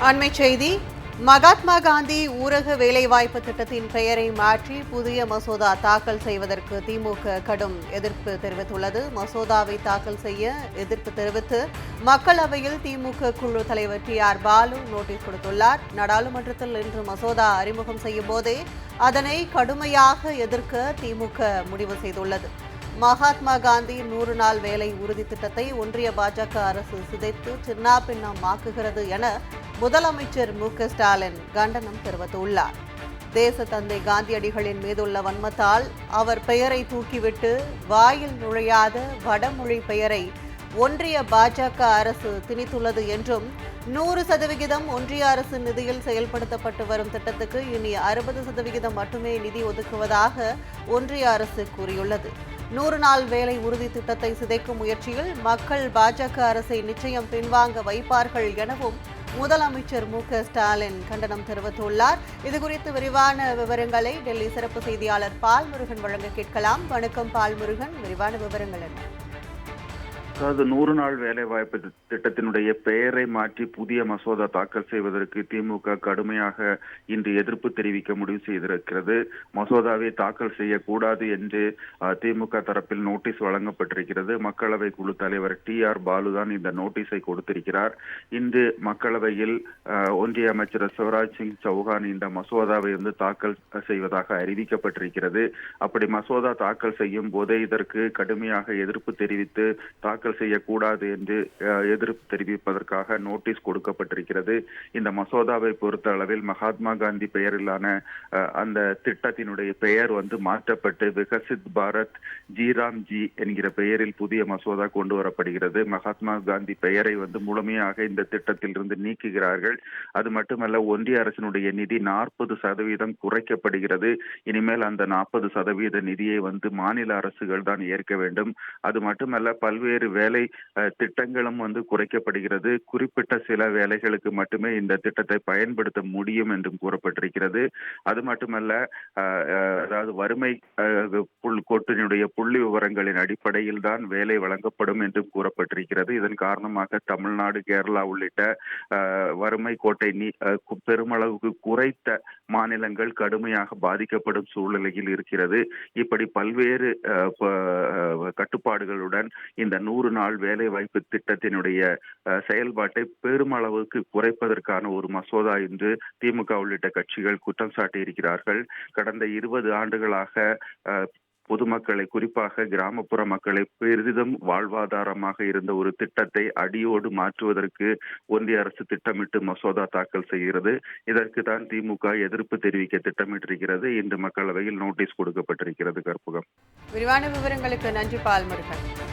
அண்மைச் செய்தி. மகாத்மா காந்தி ஊரக வேலைவாய்ப்பு திட்டத்தின் பெயரை மாற்றி புதிய மசோதா தாக்கல் செய்வதற்கு திமுக கடும் எதிர்ப்பு தெரிவித்துள்ளது. மசோதாவை தாக்கல் செய்ய எதிர்ப்பு தெரிவித்து மக்களவையில் திமுக குழு தலைவர் TR பாலு நோட்டீஸ் கொடுத்துள்ளார். நாடாளுமன்றத்தில் இன்று மசோதா அறிமுகம் செய்யும் போதே அதனை கடுமையாக எதிர்க்க திமுக முடிவு செய்துள்ளது. மகாத்மா காந்தி 100 நாள் வேலை உறுதி திட்டத்தை ஒன்றிய பாஜக அரசு சிதைத்து சின்னாபின்னமாக்குகிறது என முதலமைச்சர் மு.க.ஸ்டாலின் கண்டனம் தெரிவித்துள்ளார். தேச தந்தை காந்தியடிகளின் மீதுள்ள வன்மத்தால் அவர் பெயரை தூக்கிவிட்டு வாயில் நுழையாத வடமொழி பெயரை ஒன்றிய பாஜக அரசு திணித்துள்ளது என்றும் 100% ஒன்றிய அரசு நிதியில் செயல்படுத்தப்பட்டு வரும் திட்டத்துக்கு இனி 60% மட்டுமே நிதி ஒதுக்குவதாக ஒன்றிய அரசு கூறியுள்ளது. 100 நாள் வேலை உறுதி திட்டத்தை சிதைக்கும் முயற்சியில் மக்கள் பாஜக அரசை நிச்சயம் பின்வாங்க வைப்பார்கள் எனவும் முதலமைச்சர் மு.க.ஸ்டாலின் கண்டனம் தெரிவித்துள்ளார். இதுகுறித்து விரிவான விவரங்களை டெல்லி சிறப்பு செய்தியாளர் பால்முருகன் வழங்க கேட்கலாம். வணக்கம் பால்முருகன், விரிவான விவரங்கள் என்ன? அதாவது 100 நாள் வேலைவாய்ப்பு திட்டத்தினுடைய பெயரை மாற்றி புதிய மசோதா தாக்கல் செய்வதற்கு திமுக கடுமையாக இன்று எதிர்ப்பு தெரிவிக்க முடிவு செய்திருக்கிறது. மசோதாவை தாக்கல் செய்யக்கூடாது என்று திமுக தரப்பில் நோட்டீஸ் வழங்கப்பட்டிருக்கிறது. மக்களவை குழு தலைவர் TR பாலு தான் இந்த நோட்டீஸை கொடுத்திருக்கிறார். இன்று மக்களவையில் ஒன்றிய அமைச்சர் சிவராஜ் சிங் சௌஹான் இந்த மசோதாவை தாக்கல் செய்வதாக அறிவிக்கப்பட்டிருக்கிறது. அப்படி மசோதா தாக்கல் செய்யும் போதே இதற்கு கடுமையாக எதிர்ப்பு தெரிவித்து தாக்கல் செய்யக்கூடாது என்று எதிர்ப்பு தெரிவிப்பதற்காக நோட்டீஸ் கொடுக்கப்பட்டிருக்கிறது. இந்த மசோதாவை பொறுத்த அளவில் மகாத்மா காந்தி பெயரிலான அந்த திட்டத்தினுடைய பெயர் மாற்றப்பட்டு விகசித் பாரத் ஜி என்கிற பெயரில் புதிய மசோதா கொண்டு வரப்படுகிறது. மகாத்மா காந்தி பெயரை முழுமையாக இந்த திட்டத்தில் இருந்து நீக்குகிறார்கள். அது மட்டுமல்ல, ஒன்றிய அரசினுடைய நிதி 40% குறைக்கப்படுகிறது. இனிமேல் அந்த 40% நிதியை மாநில அரசுகள் தான் ஏற்க வேண்டும். அது மட்டுமல்ல, பல்வேறு வேலை திட்டங்களும் குறைக்கப்படுகிறது. குறிப்பிட்ட சில வேலைகளுக்கு மட்டுமே இந்த திட்டத்தை பயன்படுத்த முடியும் என்றும் கூறப்பட்டிருக்கிறது. அது மட்டுமல்ல, அதாவது வறுமை கோட்டினுடைய புள்ளி விவரங்களின் அடிப்படையில் தான் வேலை வழங்கப்படும் என்றும் கூறப்பட்டிருக்கிறது. இதன் காரணமாக தமிழ்நாடு, கேரளா உள்ளிட்ட வறுமை கோட்டை பெருமளவுக்கு குறைத்த மாநிலங்கள் கடுமையாக பாதிக்கப்படும் சூழ்நிலையில் இருக்கிறது. இப்படி பல்வேறு கட்டுப்பாடுகளுடன் இந்த 100 நாள் வேலை வாய்ப்பு திட்டத்தினுடைய செயல்பாட்டை பெருமளவுக்கு குறைப்பதற்கான ஒரு மசோதா என்று திமுக உள்ளிட்ட கட்சிகள் குற்றம் சாட்டியிருக்கிறார்கள். கடந்த 20 ஆண்டுகளாக பொதுமக்களை, குறிப்பாக கிராமப்புற மக்களை பெரிதும் வாழ்வாதாரமாக இருந்த ஒரு திட்டத்தை அடியோடு மாற்றுவதற்கு ஒன்றிய அரசு திட்டமிட்டு மசோதா தாக்கல் செய்கிறது. இதற்கு தான் திமுக எதிர்ப்பு தெரிவிக்க திட்டமிட்டிருக்கிறது. இன்று மக்களவையில் நோட்டீஸ் கொடுக்கப்பட்டிருக்கிறது. கற்பகம், விரிவான விவரங்களுக்கு நன்றி பால்முருகன்.